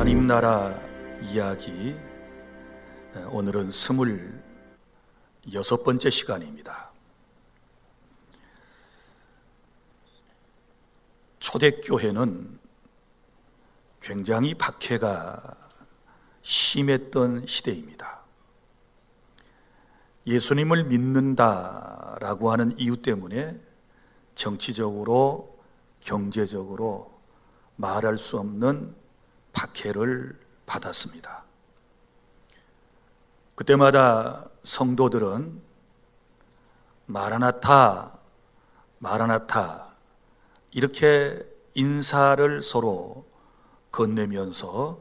하나님 나라 이야기, 오늘은 26번째 시간입니다. 초대교회는 굉장히 박해가 심했던 시대입니다. 예수님을 믿는다라고 하는 이유 때문에 정치적으로, 경제적으로 말할 수 없는 박해를 받았습니다. 그때마다 성도들은 마라나타, 마라나타 이렇게 인사를 서로 건네면서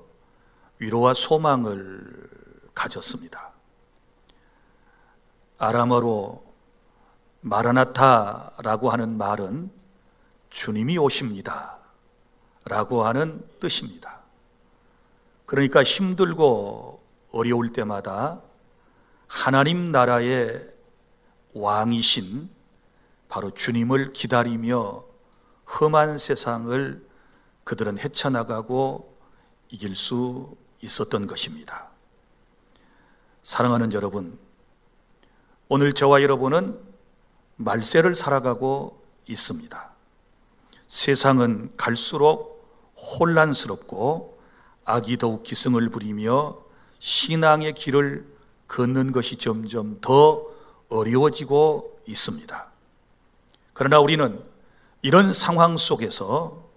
위로와 소망을 가졌습니다. 아람어로 마라나타라고 하는 말은 주님이 오십니다 라고 하는 뜻입니다. 그러니까 힘들고 어려울 때마다 하나님 나라의 왕이신 바로 주님을 기다리며 험한 세상을 그들은 헤쳐나가고 이길 수 있었던 것입니다. 사랑하는 여러분, 오늘 저와 여러분은 말세를 살아가고 있습니다. 세상은 갈수록 혼란스럽고 악이 더욱 기승을 부리며 신앙의 길을 걷는 것이 점점 더 어려워지고 있습니다. 그러나 우리는 이런 상황 속에서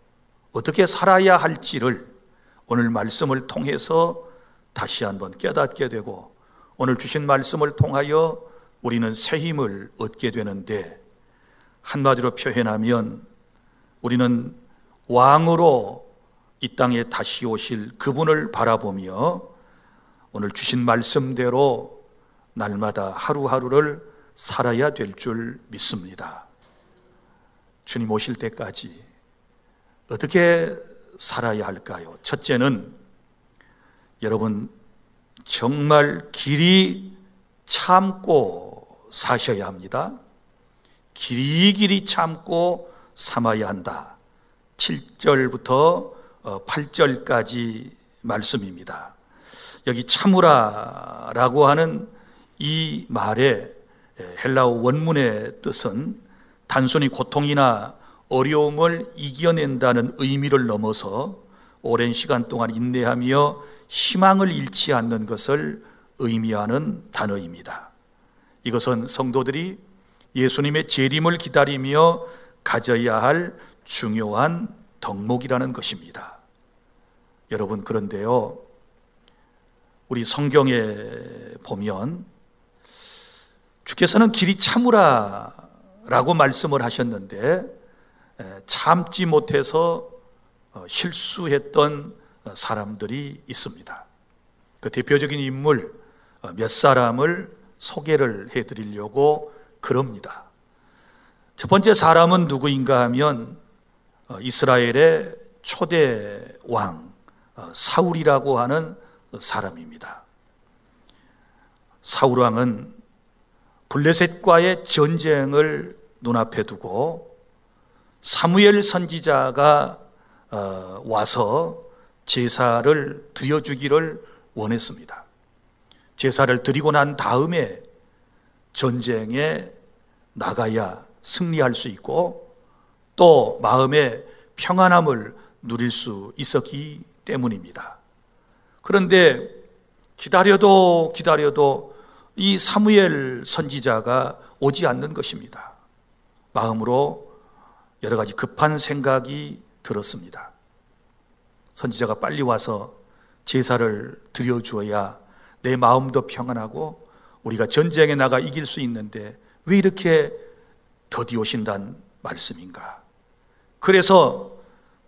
어떻게 살아야 할지를 오늘 말씀을 통해서 다시 한번 깨닫게 되고, 오늘 주신 말씀을 통하여 우리는 새 힘을 얻게 되는데, 한마디로 표현하면 우리는 왕으로 이 땅에 다시 오실 그분을 바라보며 오늘 주신 말씀대로 날마다 하루하루를 살아야 될 줄 믿습니다. 주님 오실 때까지 어떻게 살아야 할까요? 첫째는 여러분, 정말 길이 참고 사셔야 합니다. 길이길이 참고 삼아야 한다. 7절부터 8절까지 말씀입니다. 여기 참으라라고 하는 이 말의 헬라어 원문의 뜻은 단순히 고통이나 어려움을 이겨낸다는 의미를 넘어서 오랜 시간 동안 인내하며 희망을 잃지 않는 것을 의미하는 단어입니다. 이것은 성도들이 예수님의 재림을 기다리며 가져야 할 중요한 덕목이라는 것입니다. 여러분, 그런데요, 우리 성경에 보면 주께서는 길이 참으라 라고 말씀을 하셨는데 참지 못해서 실수했던 사람들이 있습니다. 그 대표적인 인물 몇 사람을 소개를 해드리려고 그럽니다. 첫 번째 사람은 누구인가 하면 이스라엘의 초대 왕 사울이라고 하는 사람입니다. 사울 왕은 블레셋과의 전쟁을 눈앞에 두고 사무엘 선지자가 와서 제사를 드려주기를 원했습니다. 제사를 드리고 난 다음에 전쟁에 나가야 승리할 수 있고 또 마음의 평안함을 누릴 수 있었기 때문입니다. 그런데 기다려도 이 사무엘 선지자가 오지 않는 것입니다. 마음으로 여러 가지 급한 생각이 들었습니다. 선지자가 빨리 와서 제사를 드려주어야 내 마음도 평안하고 우리가 전쟁에 나가 이길 수 있는데 왜 이렇게 더디 오신다는 말씀인가? 그래서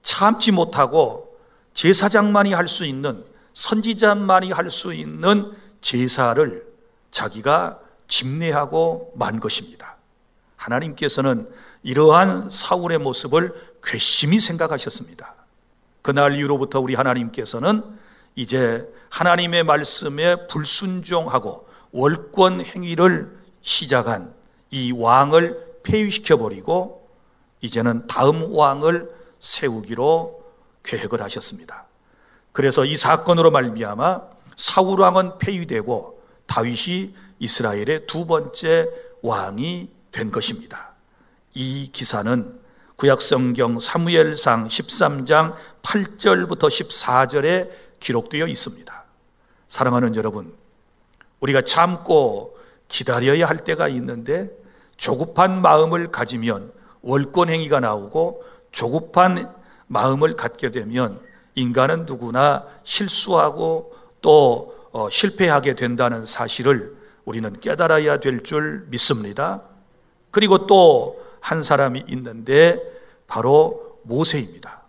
참지 못하고 제사장만이 할 수 있는, 선지자만이 할 수 있는 제사를 자기가 집례하고 만 것입니다. 하나님께서는 이러한 사울의 모습을 괘씸히 생각하셨습니다. 그날 이후로부터 우리 하나님께서는 이제 하나님의 말씀에 불순종하고 월권 행위를 시작한 이 왕을 폐위시켜버리고 이제는 다음 왕을 세우기로 계획을 하셨습니다. 그래서 이 사건으로 말미암아 사울 왕은 폐위되고 다윗이 이스라엘의 두 번째 왕이 된 것입니다. 이 기사는 구약성경 사무엘상 13장 8절부터 14절에 기록되어 있습니다. 사랑하는 여러분, 우리가 참고 기다려야 할 때가 있는데 조급한 마음을 가지면 월권행위가 나오고 조급한 마음을 갖게 되면 인간은 누구나 실수하고 또 실패하게 된다는 사실을 우리는 깨달아야 될 줄 믿습니다. 그리고 또 한 사람이 있는데 바로 모세입니다.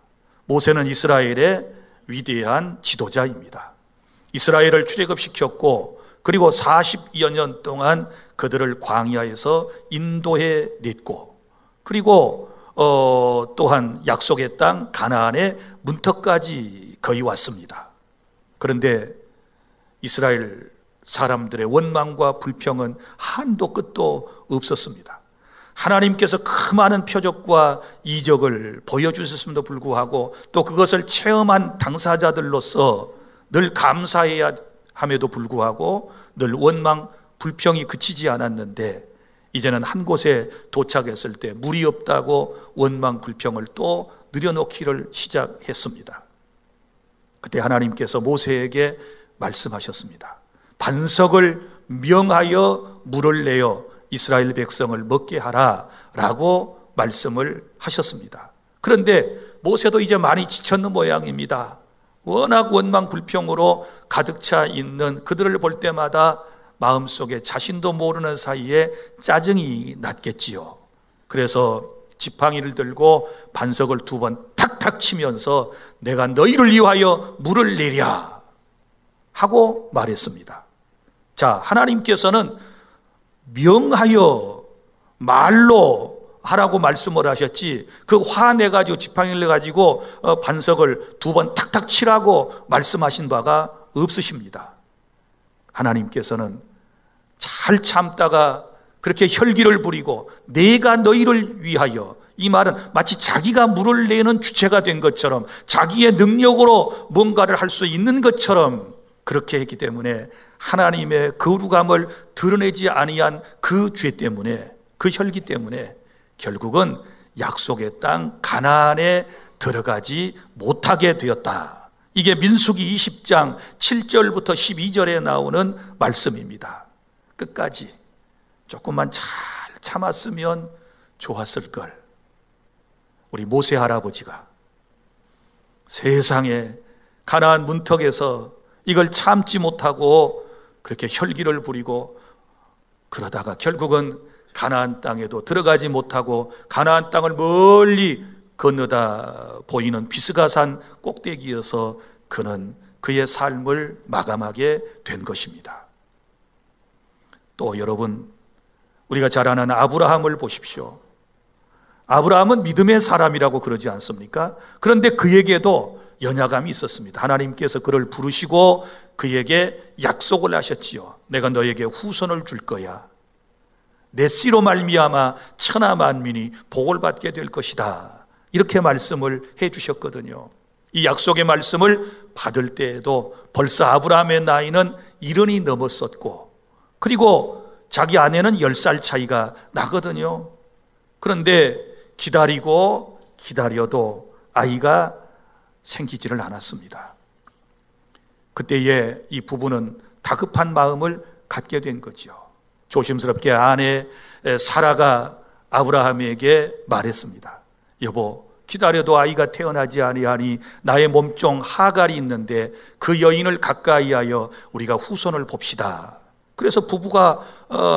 모세는 이스라엘의 위대한 지도자입니다. 이스라엘을 출애굽시켰고 그리고 40여 년 동안 그들을 광야에서 인도해 냈고 그리고 또한 약속의 땅 가나안의 문턱까지 거의 왔습니다. 그런데 이스라엘 사람들의 원망과 불평은 한도 끝도 없었습니다. 하나님께서 그 많은 표적과 이적을 보여주셨음에도 불구하고 또 그것을 체험한 당사자들로서 늘 감사해야 함에도 불구하고 늘 원망, 불평이 그치지 않았는데 이제는 한 곳에 도착했을 때 물이 없다고 원망, 불평을 또 늘여놓기를 시작했습니다. 그때 하나님께서 모세에게 말씀하셨습니다. 반석을 명하여 물을 내어 이스라엘 백성을 먹게 하라 라고 말씀을 하셨습니다. 그런데 모세도 이제 많이 지쳤는 모양입니다. 워낙 원망 불평으로 가득 차 있는 그들을 볼 때마다 마음속에 자신도 모르는 사이에 짜증이 났겠지요. 그래서 지팡이를 들고 반석을 두 번 탁탁 치면서 내가 너희를 위하여 물을 내랴 하고 말했습니다. 자, 하나님께서는 명하여 말로 하라고 말씀을 하셨지 그 화내가지고 지팡이를 내가지고 반석을 두 번 탁탁 치라고 말씀하신 바가 없으십니다. 하나님께서는 잘 참다가 그렇게 혈기를 부리고 내가 너희를 위하여, 이 말은 마치 자기가 물을 내는 주체가 된 것처럼 자기의 능력으로 뭔가를 할 수 있는 것처럼 그렇게 했기 때문에 하나님의 거룩함을 드러내지 아니한 그 죄 때문에, 그 혈기 때문에 결국은 약속의 땅 가나안에 들어가지 못하게 되었다. 이게 민수기 20장 7절부터 12절에 나오는 말씀입니다. 끝까지 조금만 잘 참았으면 좋았을 걸. 우리 모세 할아버지가 세상에 가나안 문턱에서 이걸 참지 못하고 그렇게 혈기를 부리고 그러다가 결국은 가나안 땅에도 들어가지 못하고 가나안 땅을 멀리 건너다 보이는 비스가산 꼭대기에서 그는 그의 삶을 마감하게 된 것입니다. 또 여러분, 우리가 잘 아는 아브라함을 보십시오. 아브라함은 믿음의 사람이라고 그러지 않습니까? 그런데 그에게도 연약함이 있었습니다. 하나님께서 그를 부르시고 그에게 약속을 하셨지요. 내가 너에게 후손을 줄 거야. 내 씨로 말미암아 천하 만민이 복을 받게 될 것이다. 이렇게 말씀을 해 주셨거든요. 이 약속의 말씀을 받을 때에도 벌써 아브라함의 나이는 70이 넘었었고 그리고 자기 아내는 10살 차이가 나거든요. 그런데 기다리고 기다려도 아이가 생기지를 않았습니다. 그때에 이 부부는 다급한 마음을 갖게 된 거죠. 조심스럽게 아내 사라가 아브라함에게 말했습니다. 여보, 기다려도 아이가 태어나지 아니하니 나의 몸종 하갈이 있는데 그 여인을 가까이하여 우리가 후손을 봅시다. 그래서 부부가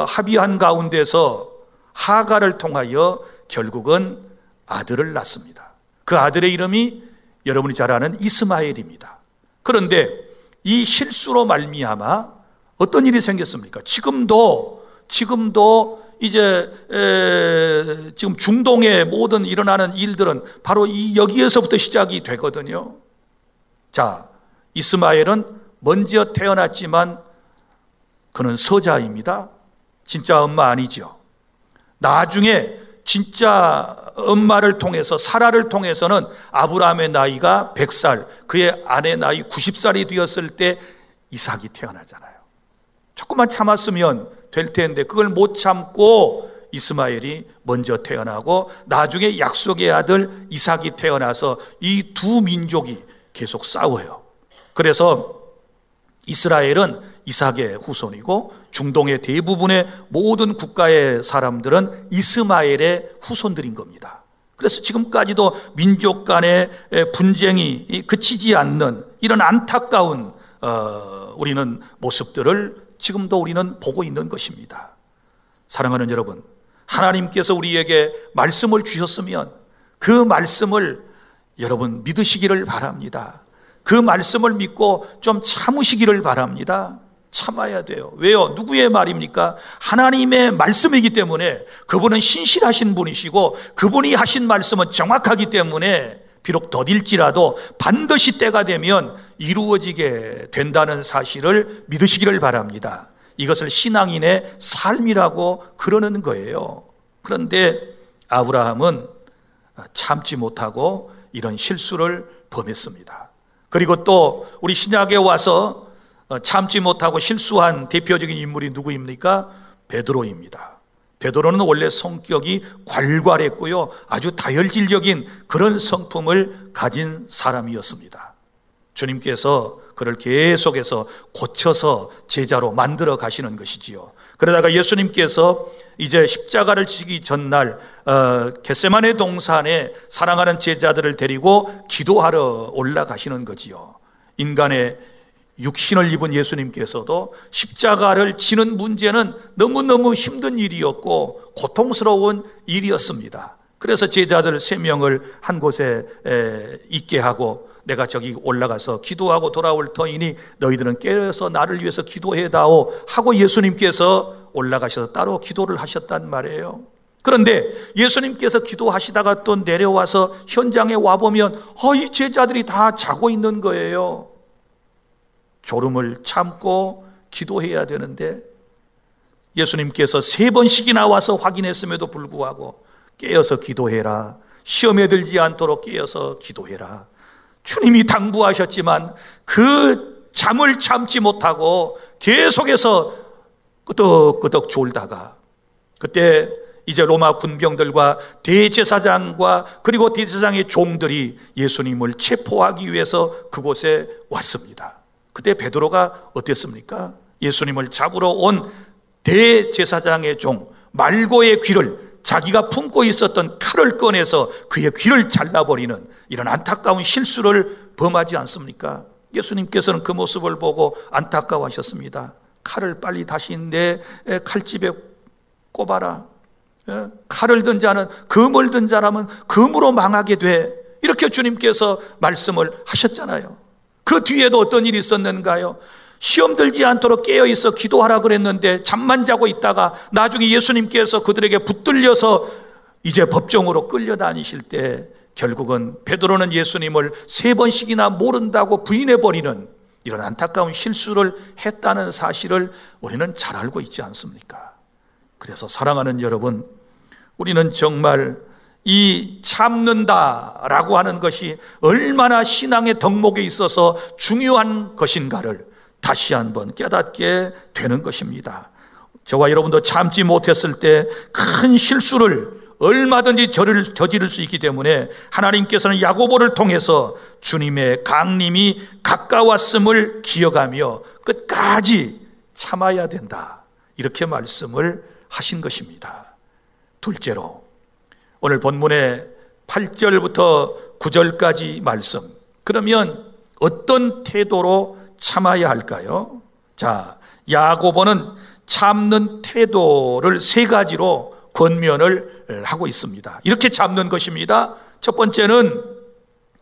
합의한 가운데서 하갈을 통하여 결국은 아들을 낳습니다. 그 아들의 이름이 여러분이 잘 아는 이스마엘입니다. 그런데 이 실수로 말미암아 어떤 일이 생겼습니까? 지금도 이제 지금 중동의 모든 일어나는 일들은 바로 이 여기에서부터 시작이 되거든요. 자, 이스마엘은 먼저 태어났지만 그는 서자입니다. 진짜 엄마 아니죠. 나중에 진짜 엄마를 통해서, 사라를 통해서는 아브라함의 나이가 100살, 그의 아내 나이 90살이 되었을 때 이삭이 태어나잖아요. 조금만 참았으면 될 텐데 그걸 못 참고 이스마엘이 먼저 태어나고 나중에 약속의 아들 이삭이 태어나서 이 두 민족이 계속 싸워요. 그래서 이스라엘은 이삭의 후손이고 중동의 대부분의 모든 국가의 사람들은 이스마엘의 후손들인 겁니다. 그래서 지금까지도 민족 간의 분쟁이 그치지 않는 이런 안타까운 우리는 모습들을 지금도 우리는 보고 있는 것입니다. 사랑하는 여러분, 하나님께서 우리에게 말씀을 주셨으면 그 말씀을 여러분 믿으시기를 바랍니다. 그 말씀을 믿고 좀 참으시기를 바랍니다. 참아야 돼요. 왜요? 누구의 말입니까? 하나님의 말씀이기 때문에 그분은 신실하신 분이시고 그분이 하신 말씀은 정확하기 때문에 비록 더딜지라도 반드시 때가 되면 이루어지게 된다는 사실을 믿으시기를 바랍니다. 이것을 신앙인의 삶이라고 그러는 거예요. 그런데 아브라함은 참지 못하고 이런 실수를 범했습니다. 그리고 또 우리 신약에 와서 참지 못하고 실수한 대표적인 인물이 누구입니까? 베드로입니다. 베드로는 원래 성격이 괄괄했고요, 아주 다혈질적인 그런 성품을 가진 사람이었습니다. 주님께서 그를 계속해서 고쳐서 제자로 만들어 가시는 것이지요. 그러다가 예수님께서 이제 십자가를 지기 전날 겟세마네 동산에 사랑하는 제자들을 데리고 기도하러 올라가시는 거지요. 인간의 육신을 입은 예수님께서도 십자가를 지는 문제는 너무너무 힘든 일이었고 고통스러운 일이었습니다. 그래서 제자들 3명을 한 곳에 있게 하고 내가 저기 올라가서 기도하고 돌아올 터이니 너희들은 깨어서 나를 위해서 기도해다오 하고 예수님께서 올라가셔서 따로 기도를 하셨단 말이에요. 그런데 예수님께서 기도하시다가 또 내려와서 현장에 와보면 이 제자들이 다 자고 있는 거예요. 졸음을 참고 기도해야 되는데 예수님께서 3번씩이나 와서 확인했음에도 불구하고 깨어서 기도해라, 시험에 들지 않도록 깨어서 기도해라, 주님이 당부하셨지만 그 잠을 참지 못하고 계속해서 끄덕끄덕 졸다가 그때 이제 로마 군병들과 대제사장과 그리고 대제사장의 종들이 예수님을 체포하기 위해서 그곳에 왔습니다. 그때 베드로가 어땠습니까? 예수님을 잡으러 온 대제사장의 종 말고의 귀를, 자기가 품고 있었던 칼을 꺼내서 그의 귀를 잘라버리는 이런 안타까운 실수를 범하지 않습니까? 예수님께서는 그 모습을 보고 안타까워하셨습니다. 칼을 빨리 다시 내 칼집에 꼽아라. 칼을 든 자는, 금을 든 자라면 금으로 망하게 돼. 이렇게 주님께서 말씀을 하셨잖아요. 그 뒤에도 어떤 일이 있었는가요? 시험 들지 않도록 깨어있어 기도하라 그랬는데 잠만 자고 있다가 나중에 예수님께서 그들에게 붙들려서 이제 법정으로 끌려다니실 때 결국은 베드로는 예수님을 3번씩이나 모른다고 부인해버리는 이런 안타까운 실수를 했다는 사실을 우리는 잘 알고 있지 않습니까? 그래서 사랑하는 여러분, 우리는 정말 이 참는다라고 하는 것이 얼마나 신앙의 덕목에 있어서 중요한 것인가를 다시 한번 깨닫게 되는 것입니다. 저와 여러분도 참지 못했을 때 큰 실수를 얼마든지 저지를 수 있기 때문에 하나님께서는 야고보를 통해서 주님의 강림이 가까웠음을 기억하며 끝까지 참아야 된다, 이렇게 말씀을 하신 것입니다. 둘째로 오늘 본문의 8절부터 9절까지 말씀, 그러면 어떤 태도로 참아야 할까요? 자, 야고보는 참는 태도를 3가지로 권면을 하고 있습니다. 이렇게 참는 것입니다. 첫 번째는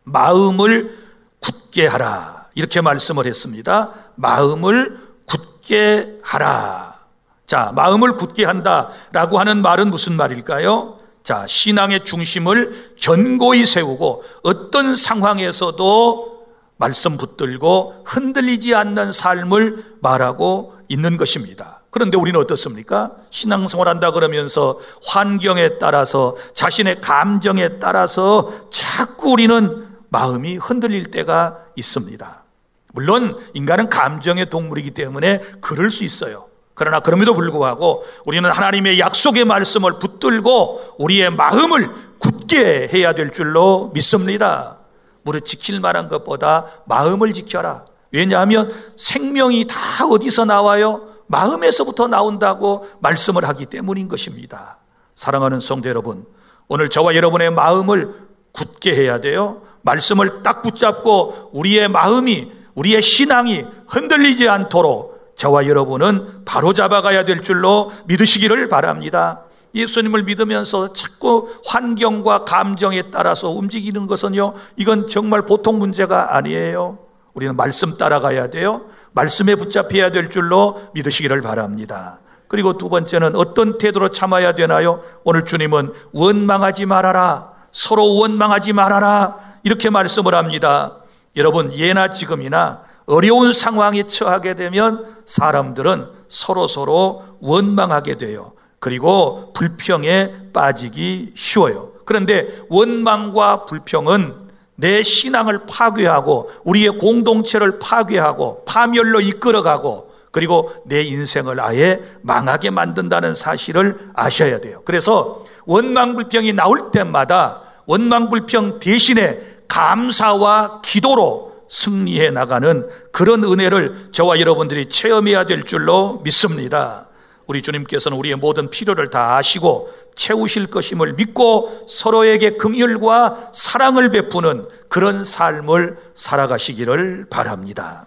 마음을 굳게 하라, 이렇게 말씀을 했습니다. 마음을 굳게 하라. 자, 마음을 굳게 한다라고 하는 말은 무슨 말일까요? 자, 신앙의 중심을 견고히 세우고 어떤 상황에서도 말씀 붙들고 흔들리지 않는 삶을 말하고 있는 것입니다. 그런데 우리는 어떻습니까? 신앙생활한다 그러면서 환경에 따라서 자신의 감정에 따라서 자꾸 우리는 마음이 흔들릴 때가 있습니다. 물론 인간은 감정의 동물이기 때문에 그럴 수 있어요. 그러나 그럼에도 불구하고 우리는 하나님의 약속의 말씀을 붙들고 우리의 마음을 굳게 해야 될 줄로 믿습니다. 무릇 지킬 만한 것보다 마음을 지켜라. 왜냐하면 생명이 다 어디서 나와요? 마음에서부터 나온다고 말씀을 하기 때문인 것입니다. 사랑하는 성도 여러분, 오늘 저와 여러분의 마음을 굳게 해야 돼요. 말씀을 딱 붙잡고 우리의 마음이, 우리의 신앙이 흔들리지 않도록 저와 여러분은 바로 잡아가야 될 줄로 믿으시기를 바랍니다. 예수님을 믿으면서 자꾸 환경과 감정에 따라서 움직이는 것은요, 이건 정말 보통 문제가 아니에요. 우리는 말씀 따라가야 돼요. 말씀에 붙잡혀야 될 줄로 믿으시기를 바랍니다. 그리고 두 번째는 어떤 태도로 참아야 되나요? 오늘 주님은 원망하지 말아라, 서로 원망하지 말아라, 이렇게 말씀을 합니다. 여러분, 예나 지금이나 어려운 상황에 처하게 되면 사람들은 서로 원망하게 돼요. 그리고 불평에 빠지기 쉬워요. 그런데 원망과 불평은 내 신앙을 파괴하고 우리의 공동체를 파괴하고 파멸로 이끌어가고 그리고 내 인생을 아예 망하게 만든다는 사실을 아셔야 돼요. 그래서 원망 불평이 나올 때마다 원망 불평 대신에 감사와 기도로 승리해 나가는 그런 은혜를 저와 여러분들이 체험해야 될 줄로 믿습니다. 우리 주님께서는 우리의 모든 필요를 다 아시고 채우실 것임을 믿고 서로에게 긍휼과 사랑을 베푸는 그런 삶을 살아가시기를 바랍니다.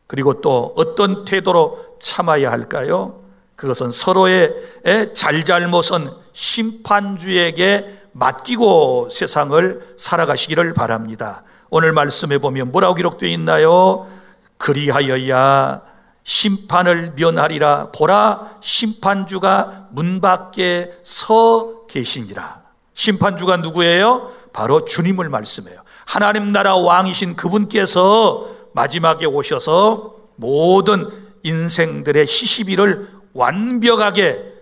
그리고 또 어떤 태도로 참아야 할까요? 그것은 서로의 잘잘못은 심판주에게 맡기고 세상을 살아가시기를 바랍니다. 오늘 말씀해 보면 뭐라고 기록되어 있나요? 그리하여야 심판을 면하리라. 보라, 심판주가 문 밖에 서 계시니라. 심판주가 누구예요? 바로 주님을 말씀해요. 하나님 나라 왕이신 그분께서 마지막에 오셔서 모든 인생들의 시시비를 완전하게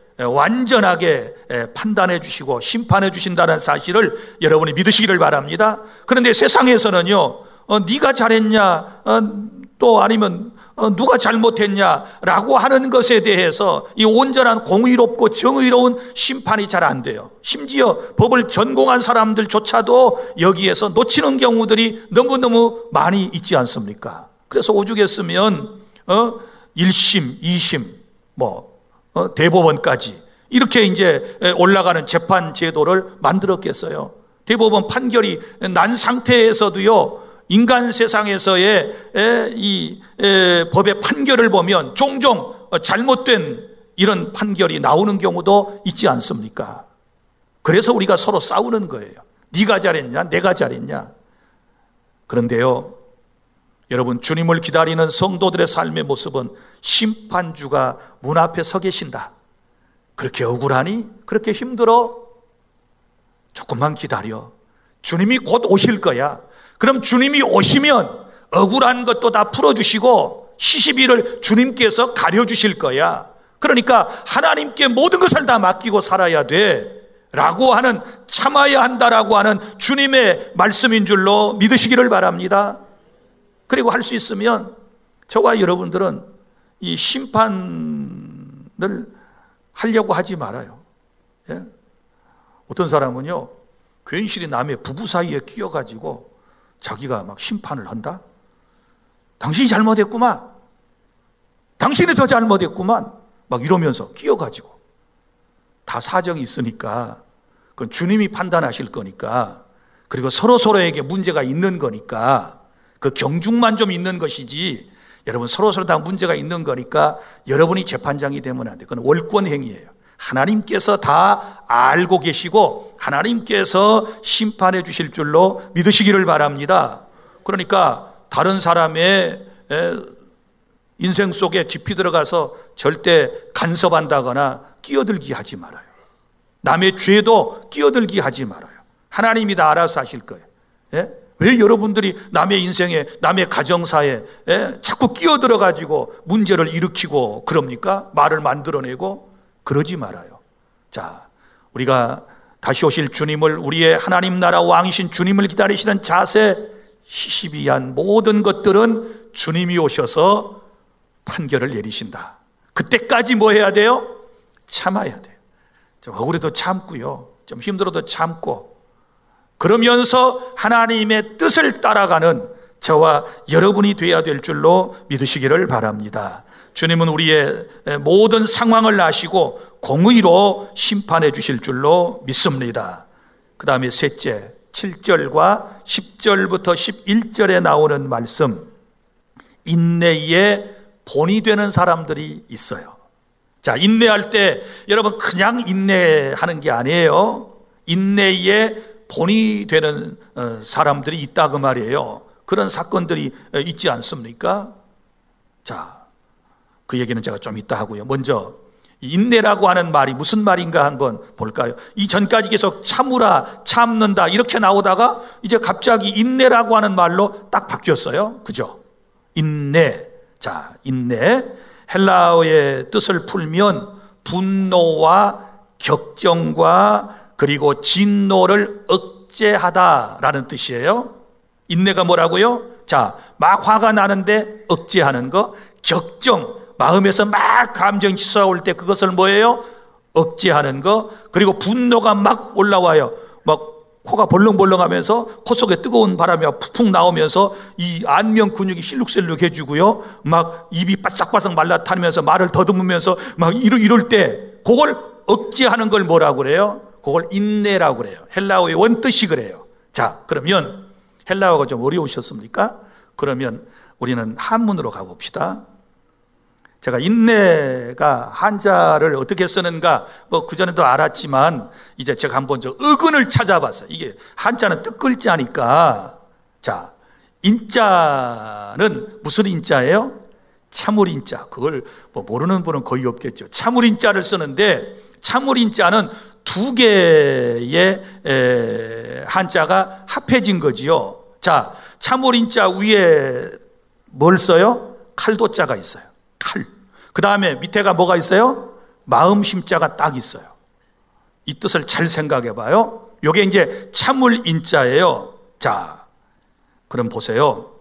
판단해 주시고 심판해 주신다는 사실을 여러분이 믿으시기를 바랍니다. 그런데 세상에서는요, 네가 잘했냐, 또 아니면 누가 잘못했냐라고 하는 것에 대해서 이 온전한 공의롭고 정의로운 심판이 잘 안 돼요. 심지어 법을 전공한 사람들조차도 여기에서 놓치는 경우들이 너무너무 많이 있지 않습니까? 그래서 오죽했으면 1심, 2심, 대법원까지 이렇게 이제 올라가는 재판 제도를 만들었겠어요. 대법원 판결이 난 상태에서도요, 인간 세상에서의 이 법의 판결을 보면 종종 잘못된 이런 판결이 나오는 경우도 있지 않습니까? 그래서 우리가 서로 싸우는 거예요. 네가 잘했냐, 내가 잘했냐. 그런데요, 여러분, 주님을 기다리는 성도들의 삶의 모습은 심판주가 문 앞에 서 계신다. 그렇게 억울하니? 그렇게 힘들어? 조금만 기다려. 주님이 곧 오실 거야. 그럼 주님이 오시면 억울한 것도 다 풀어주시고 시시비를 주님께서 가려주실 거야. 그러니까 하나님께 모든 것을 다 맡기고 살아야 돼 라고 하는, 참아야 한다라고 하는 주님의 말씀인 줄로 믿으시기를 바랍니다. 그리고 할 수 있으면 저와 여러분들은 이 심판을 하려고 하지 말아요. 예? 어떤 사람은요, 괜시리 남의 부부 사이에 끼어가지고 자기가 막 심판을 한다? 당신이 잘못했구만. 당신이 더 잘못했구만. 막 이러면서 끼어가지고. 다 사정이 있으니까, 그건 주님이 판단하실 거니까, 그리고 서로에게 문제가 있는 거니까, 그 경중만 좀 있는 것이지, 여러분 서로 다 문제가 있는 거니까 여러분이 재판장이 되면 안 돼요. 그건 월권 행위예요. 하나님께서 다 알고 계시고 하나님께서 심판해 주실 줄로 믿으시기를 바랍니다. 그러니까 다른 사람의 인생 속에 깊이 들어가서 절대 간섭한다거나 끼어들기 하지 말아요. 남의 죄도 끼어들기 하지 말아요. 하나님이 다 알아서 하실 거예요. 예? 왜 여러분들이 남의 인생에, 남의 가정사에 자꾸 끼어들어가지고 문제를 일으키고 그럽니까? 말을 만들어내고. 그러지 말아요. 자, 우리가 다시 오실 주님을, 우리의 하나님 나라 왕이신 주님을 기다리시는 자세, 희시비한 모든 것들은 주님이 오셔서 판결을 내리신다. 그때까지 뭐 해야 돼요? 참아야 돼요. 좀 억울해도 참고요, 좀 힘들어도 참고, 그러면서 하나님의 뜻을 따라가는 저와 여러분이 되어야 될 줄로 믿으시기를 바랍니다. 주님은 우리의 모든 상황을 아시고 공의로 심판해 주실 줄로 믿습니다. 그 다음에 셋째, 7절과 10절부터 11절에 나오는 말씀, 인내의 본이 되는 사람들이 있어요. 자, 인내할 때 여러분 그냥 인내하는 게 아니에요. 인내의 본이 되는 사람들이 있다 그 말이에요. 그런 사건들이 있지 않습니까? 자, 그 얘기는 제가 좀 이따 하고요. 먼저 인내라고 하는 말이 무슨 말인가 한번 볼까요? 이 전까지 계속 참으라, 참는다 이렇게 나오다가 이제 갑자기 인내라고 하는 말로 딱 바뀌었어요. 그죠? 인내. 자, 인내. 헬라어의 뜻을 풀면 분노와 격정과 그리고 진노를 억제하다라는 뜻이에요. 인내가 뭐라고요? 자, 막 화가 나는데 억제하는 거. 격정, 마음에서 막 감정이 솟아올 때 그것을 뭐예요? 억제하는 거. 그리고 분노가 막 올라와요. 막 코가 벌렁벌렁하면서 코 속에 뜨거운 바람이 푹푹 나오면서 이 안면 근육이 실룩실룩 해주고요, 막 입이 바싹바싹 말라타면서 말을 더듬으면서 막 이럴 때 그걸 억제하는 걸 뭐라고 그래요? 그걸 인내라고 그래요. 헬라어의 원뜻이 그래요. 자, 그러면 헬라어가 좀 어려우셨습니까? 그러면 우리는 한문으로 가봅시다. 제가 인내가 한자를 어떻게 쓰는가 뭐 그전에도 알았지만 이제 제가 한번 저 어근을 찾아봤어요. 이게 한자는 뜻글자니까. 자, 인자는 무슨 인자예요? 참을인자. 그걸 뭐 모르는 분은 거의 없겠죠. 참을인자를 쓰는데 참을인자는 두 개의 한자가 합해진 거지요. 자, 참을인자 위에 뭘 써요? 칼도자가 있어요. 칼. 그 다음에 밑에가 뭐가 있어요? 마음심자가 딱 있어요. 이 뜻을 잘 생각해 봐요. 요게 이제 참을 인자예요. 자, 그럼 보세요.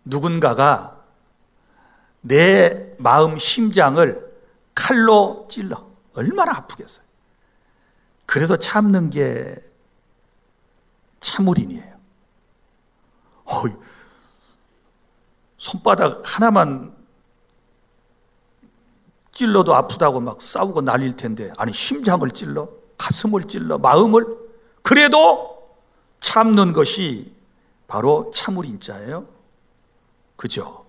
누군가가 내 마음 심장을 칼로 찔러. 얼마나 아프겠어요. 그래도 참는 게 참을인이에요. 손바닥 하나만 찔러도 아프다고 막 싸우고 난릴 텐데, 아니 심장을 찔러, 가슴을 찔러, 마음을, 그래도 참는 것이 바로 참을인자예요. 그죠?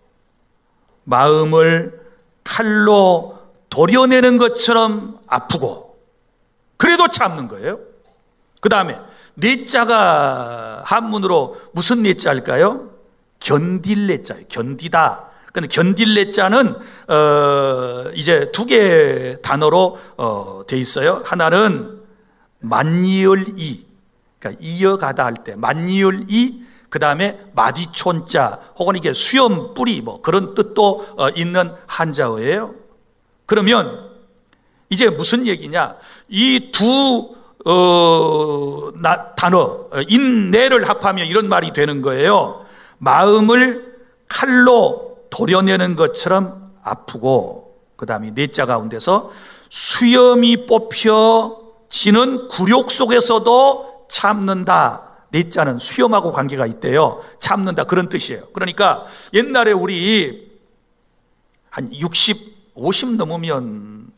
마음을 칼로 도려내는 것처럼 아프고 그래도 참는 거예요. 그 다음에 내자가 한문으로 무슨 내자일까요? 견딜 내자예요. 견디다. 근데 견딜 내자는 이제 두 개의 단어로 돼 있어요. 하나는 만이을이, 그러니까 이어가다 할 때 만이을이, 그 다음에 마디촌자 혹은 이게 수염 뿌리 뭐 그런 뜻도 있는 한자어예요. 그러면 이제 무슨 얘기냐? 이 두 단어 인내를 합하면 이런 말이 되는 거예요. 마음을 칼로 도려내는 것처럼 아프고, 그 다음에 내자 가운데서 수염이 뽑혀지는 굴욕 속에서도 참는다. 내자는 수염하고 관계가 있대요. 참는다, 그런 뜻이에요. 그러니까 옛날에 우리 한 60, 50 넘으면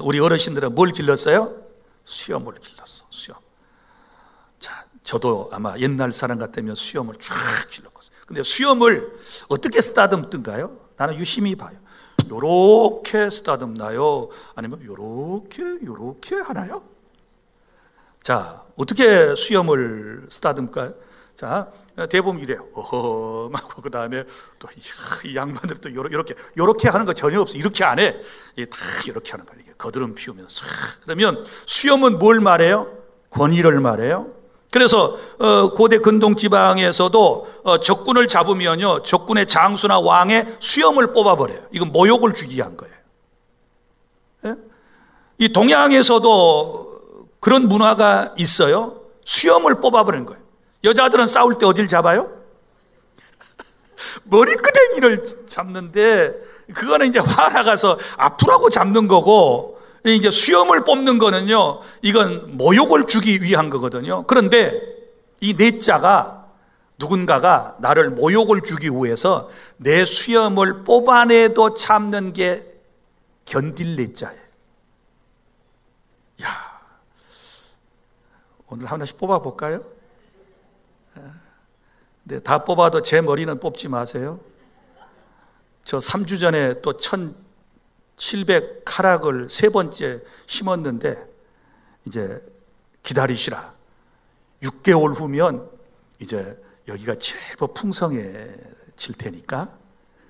우리 어르신들은 뭘 길렀어요? 수염을 길렀어. 수염. 자, 저도 아마 옛날 사람 같으면 수염을 쫙 길렀거든요. 근데 수염을 어떻게 쓰다듬든가요? 나는 유심히 봐요. 요렇게 쓰다듬나요? 아니면 요렇게 하나요? 자, 어떻게 수염을 쓰다듬을까요? 자, 대부분 이래요. 어허하고 그 다음에 또 이 양반들 또 요렇게 하는 거 전혀 없어. 이렇게 안 해. 다 이렇게 하는 거예요. 거드름 피우면서. 그러면 수염은 뭘 말해요? 권위를 말해요. 그래서 고대 근동 지방에서도 적군을 잡으면요, 적군의 장수나 왕의 수염을 뽑아버려요. 이건 모욕을 주기 위한 거예요. 예? 이 동양에서도 그런 문화가 있어요. 수염을 뽑아버리는 거예요. 여자들은 싸울 때 어딜 잡아요? 머리끄댕이를 잡는데, 그거는 이제 화나가서 아프라고 잡는 거고, 이제 수염을 뽑는 거는요, 이건 모욕을 주기 위한 거거든요. 그런데 이 뇌자가, 누군가가 나를 모욕을 주기 위해서 내 수염을 뽑아내도 참는 게 견딜 뇌자예요. 야, 오늘 하나씩 뽑아볼까요? 근데 다 뽑아도 제 머리는 뽑지 마세요. 저 3주 전에 또 1700 카락을 3번째 심었는데, 이제 기다리시라. 6개월 후면 이제 여기가 제법 풍성해질 테니까,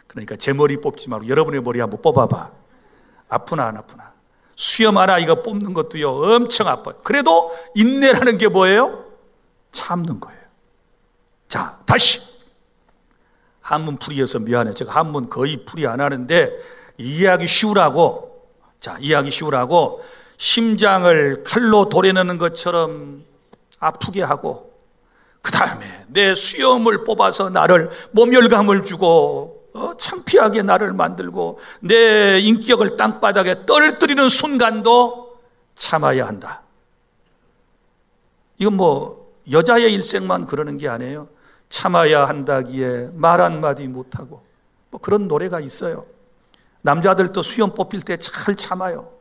그러니까 제 머리 뽑지 말고 여러분의 머리 한번 뽑아봐. 아프나 안 아프나. 수염 하나 이거 뽑는 것도요, 엄청 아파요. 그래도 인내라는 게 뭐예요? 참는 거예요. 자, 다시 한문 풀이해서 미안해. 제가 한문 거의 풀이 안 하는데 이해하기 쉬우라고, 자, 이해하기 쉬우라고 심장을 칼로 도려내는 것처럼 아프게 하고, 그 다음에 내 수염을 뽑아서 나를 모멸감을 주고 창피하게 나를 만들고 내 인격을 땅바닥에 떨어뜨리는 순간도 참아야 한다. 이건 뭐 여자의 일생만 그러는 게 아니에요. 참아야 한다기에 말 한마디 못하고, 뭐 그런 노래가 있어요. 남자들도 수염 뽑힐 때 잘 참아요.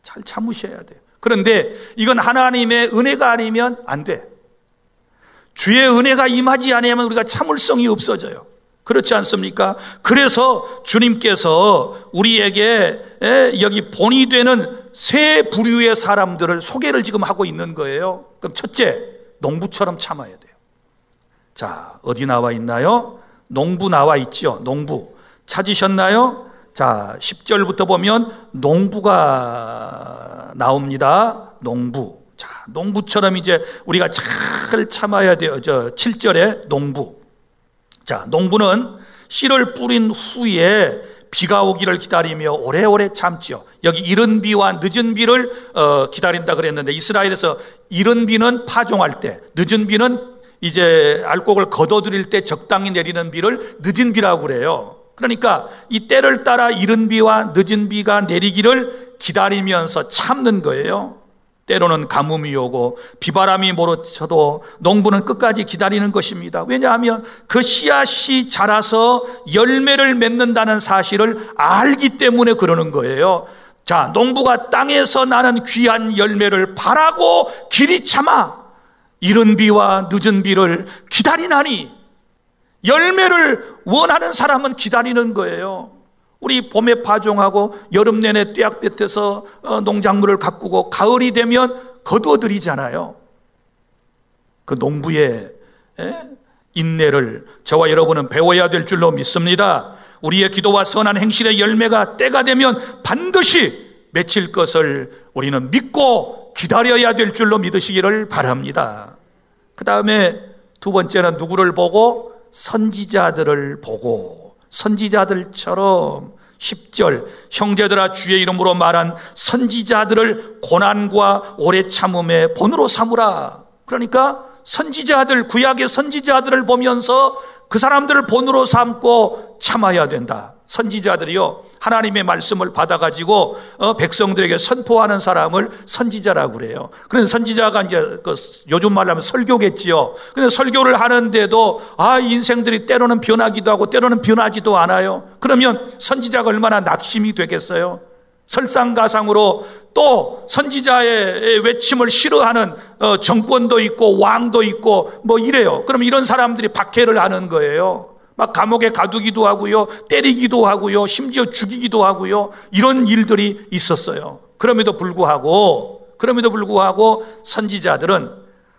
잘 참으셔야 돼요. 그런데 이건 하나님의 은혜가 아니면 안 돼. 주의 은혜가 임하지 않으면 우리가 참을성이 없어져요. 그렇지 않습니까? 그래서 주님께서 우리에게 여기 본이 되는 세 부류의 사람들을 소개를 지금 하고 있는 거예요. 그럼 첫째, 농부처럼 참아야 돼요. 자, 어디 나와 있나요? 농부 나와 있죠. 농부 찾으셨나요? 자, 10절부터 보면 농부가 나옵니다. 농부. 자, 농부처럼 이제 우리가 잘 참아야 돼요. 7절에 농부. 자, 농부는 씨를 뿌린 후에 비가 오기를 기다리며 오래오래 참죠. 여기 이른 비와 늦은 비를 기다린다 그랬는데, 이스라엘에서 이른 비는 파종할 때, 늦은 비는 이제 알곡을 걷어들일 때 적당히 내리는 비를 늦은 비라고 그래요. 그러니까 이 때를 따라 이른 비와 늦은 비가 내리기를 기다리면서 참는 거예요. 때로는 가뭄이 오고 비바람이 몰아쳐도 농부는 끝까지 기다리는 것입니다. 왜냐하면 그 씨앗이 자라서 열매를 맺는다는 사실을 알기 때문에 그러는 거예요. 자, 농부가 땅에서 나는 귀한 열매를 바라고 길이 참아 이른 비와 늦은 비를 기다리나니, 열매를 원하는 사람은 기다리는 거예요. 우리 봄에 파종하고 여름 내내 떼약볕에서 농작물을 가꾸고 가을이 되면 거두어들이잖아요. 그 농부의 인내를 저와 여러분은 배워야 될 줄로 믿습니다. 우리의 기도와 선한 행실의 열매가 때가 되면 반드시 맺힐 것을 우리는 믿고 기다려야 될 줄로 믿으시기를 바랍니다. 그 다음에 두 번째는 누구를 보고? 선지자들을 보고, 선지자들처럼 10절, 형제들아 주의 이름으로 말한 선지자들을 고난과 오래 참음의 본으로 삼으라. 그러니까 선지자들, 구약의 선지자들을 보면서 그 사람들을 본으로 삼고 참아야 된다. 선지자들이요, 하나님의 말씀을 받아가지고 백성들에게 선포하는 사람을 선지자라고 그래요. 그래서 선지자가 이제 요즘 말로 하면 설교겠지요. 근데 설교를 하는데도 인생들이 때로는 변하기도 하고 때로는 변하지도 않아요. 그러면 선지자가 얼마나 낙심이 되겠어요? 설상가상으로 또 선지자의 외침을 싫어하는 정권도 있고 왕도 있고 뭐 이래요. 그럼 이런 사람들이 박해를 하는 거예요. 막 감옥에 가두기도 하고요, 때리기도 하고요, 심지어 죽이기도 하고요, 이런 일들이 있었어요. 그럼에도 불구하고 선지자들은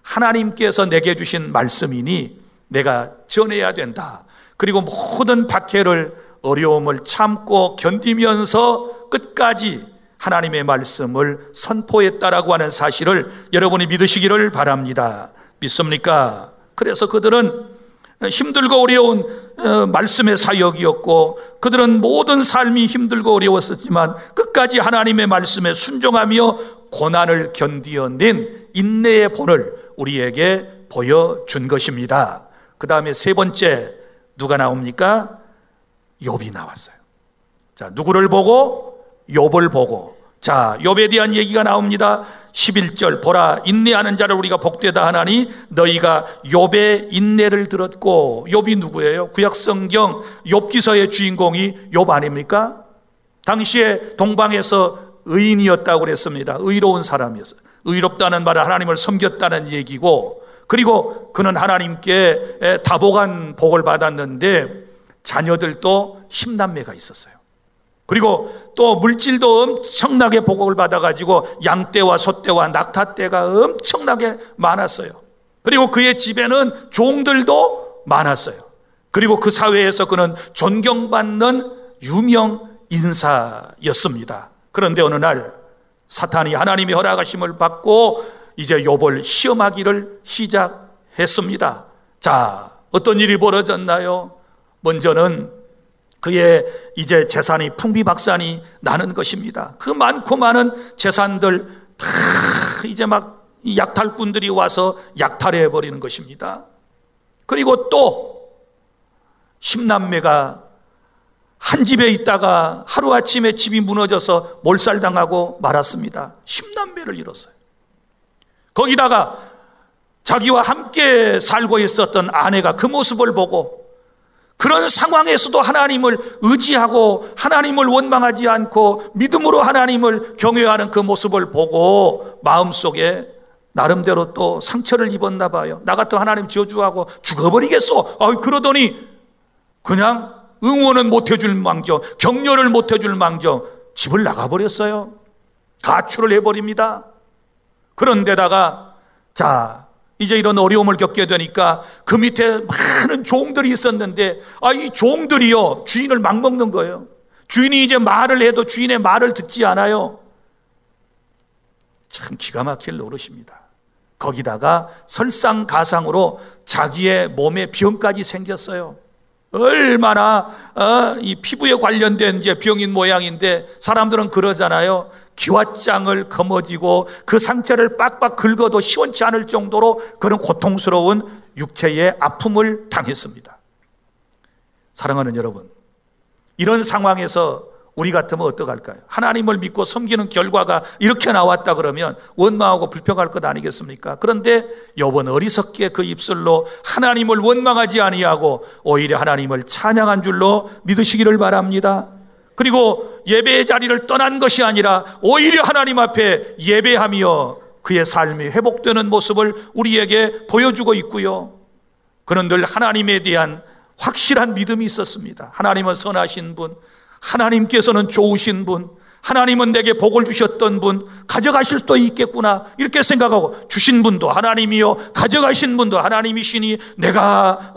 하나님께서 내게 주신 말씀이니 내가 전해야 된다. 그리고 모든 박해를, 어려움을 참고 견디면서 끝까지 하나님의 말씀을 선포했다라고 하는 사실을 여러분이 믿으시기를 바랍니다. 믿습니까? 그래서 그들은 힘들고 어려운 말씀의 사역이었고, 그들은 모든 삶이 힘들고 어려웠었지만 끝까지 하나님의 말씀에 순종하며 고난을 견디어낸 인내의 본을 우리에게 보여준 것입니다. 그 다음에 세 번째 누가 나옵니까? 욥이 나왔어요. 자, 누구를 보고? 욥을 보고. 자, 욥에 대한 얘기가 나옵니다. 11절, 보라, 인내하는 자를 우리가 복되다 하나니 너희가 욥의 인내를 들었고. 욥이 누구예요? 구약성경 욥기서의 주인공이 욥 아닙니까? 당시에 동방에서 의인이었다고 그랬습니다. 의로운 사람이었어요. 의롭다는 말은 하나님을 섬겼다는 얘기고, 그리고 그는 하나님께 다복한 복을 받았는데 자녀들도 10남매가 있었어요. 그리고 또 물질도 엄청나게 복을 받아가지고 양떼와 소떼와 낙타떼가 엄청나게 많았어요. 그리고 그의 집에는 종들도 많았어요. 그리고 그 사회에서 그는 존경받는 유명 인사였습니다. 그런데 어느 날 사탄이 하나님의 허락하심을 받고 이제 욥을 시험하기를 시작했습니다. 자, 어떤 일이 벌어졌나요? 먼저는 그의 이제 재산이 풍비박산이 나는 것입니다. 그 많고 많은 재산들 다 이제 막 약탈꾼들이 와서 약탈해 버리는 것입니다. 그리고 또 10남매가 한 집에 있다가 하루아침에 집이 무너져서 몰살당하고 말았습니다. 10남매를 잃었어요. 거기다가 자기와 함께 살고 있었던 아내가 그 모습을 보고, 그런 상황에서도 하나님을 의지하고 하나님을 원망하지 않고 믿음으로 하나님을 경외하는 그 모습을 보고 마음속에 나름대로 또 상처를 입었나 봐요. 나 같은 하나님 저주하고 죽어버리겠어. 그러더니 그냥 응원은 못해줄 망정, 격려를 못해줄 망정 집을 나가버렸어요. 가출을 해버립니다. 그런데다가 자, 이제 이런 어려움을 겪게 되니까 그 밑에 많은 종들이 있었는데 이 종들이요 주인을 막 먹는 거예요. 주인이 이제 말을 해도 주인의 말을 듣지 않아요. 참 기가 막힐 노릇입니다. 거기다가 설상가상으로 자기의 몸에 병까지 생겼어요. 얼마나 이 피부에 관련된 이제 병인 모양인데 사람들은 그러잖아요. 기왓장을 거머쥐고 그 상처를 빡빡 긁어도 시원치 않을 정도로 그런 고통스러운 육체의 아픔을 당했습니다. 사랑하는 여러분, 이런 상황에서 우리 같으면 어떡할까요? 하나님을 믿고 섬기는 결과가 이렇게 나왔다 그러면 원망하고 불평할 것 아니겠습니까? 그런데 욥은 어리석게 그 입술로 하나님을 원망하지 아니하고 오히려 하나님을 찬양한 줄로 믿으시기를 바랍니다. 그리고 예배의 자리를 떠난 것이 아니라 오히려 하나님 앞에 예배하며 그의 삶이 회복되는 모습을 우리에게 보여주고 있고요. 그는 늘 하나님에 대한 확실한 믿음이 있었습니다. 하나님은 선하신 분, 하나님께서는 좋으신 분, 하나님은 내게 복을 주셨던 분, 가져가실 수도 있겠구나 이렇게 생각하고, 주신 분도 하나님이요 가져가신 분도 하나님이시니 내가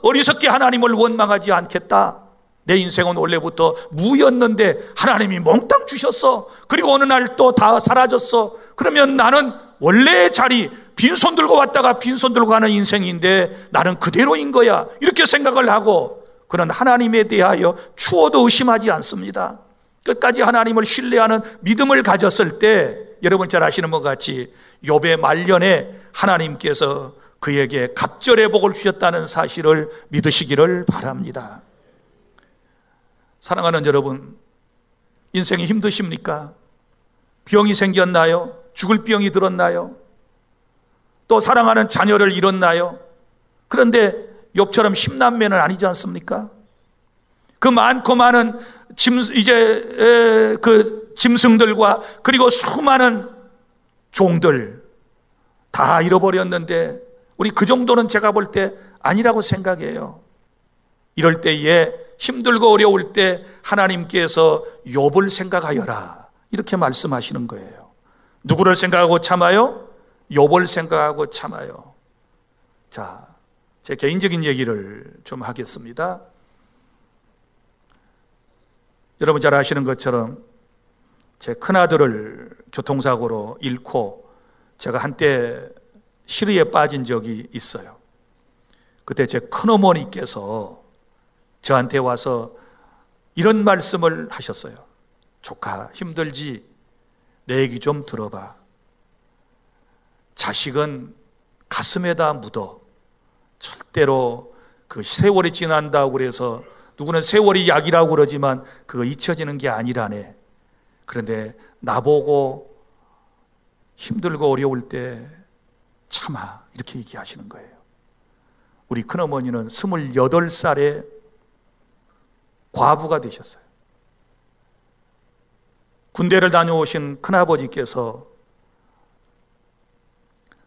어리석게 하나님을 원망하지 않겠다. 내 인생은 원래부터 무였는데 하나님이 몽땅 주셨어. 그리고 어느 날 또 다 사라졌어. 그러면 나는 원래의 자리, 빈손 들고 왔다가 빈손 들고 가는 인생인데 나는 그대로인 거야 이렇게 생각을 하고, 그는 하나님에 대하여 추호도 의심하지 않습니다. 끝까지 하나님을 신뢰하는 믿음을 가졌을 때 여러분 잘 아시는 것 같이 욥의 말년에 하나님께서 그에게 갑절의 복을 주셨다는 사실을 믿으시기를 바랍니다. 사랑하는 여러분, 인생이 힘드십니까? 병이 생겼나요? 죽을 병이 들었나요? 또 사랑하는 자녀를 잃었나요? 그런데 욥처럼 10남매는 아니지 않습니까? 그 많고 많은 그 짐승들과 그리고 수많은 종들 다 잃어버렸는데 우리 그 정도는 제가 볼 때 아니라고 생각해요. 이럴 때에 힘들고 어려울 때 하나님께서 욥을 생각하여라 이렇게 말씀하시는 거예요. 누구를 생각하고 참아요? 욥을 생각하고 참아요. 자, 제 개인적인 얘기를 좀 하겠습니다. 여러분 잘 아시는 것처럼 제 큰아들을 교통사고로 잃고 제가 한때 시리에 빠진 적이 있어요. 그때 제 큰어머니께서 저한테 와서 이런 말씀을 하셨어요. 조카, 힘들지? 내 얘기 좀 들어봐. 자식은 가슴에다 묻어. 절대로 그 세월이 지난다고 그래서, 누구는 세월이 약이라고 그러지만 그거 잊혀지는 게 아니라네. 그런데 나보고 힘들고 어려울 때 참아, 이렇게 얘기하시는 거예요. 우리 큰어머니는 28살에 과부가 되셨어요. 군대를 다녀오신 큰아버지께서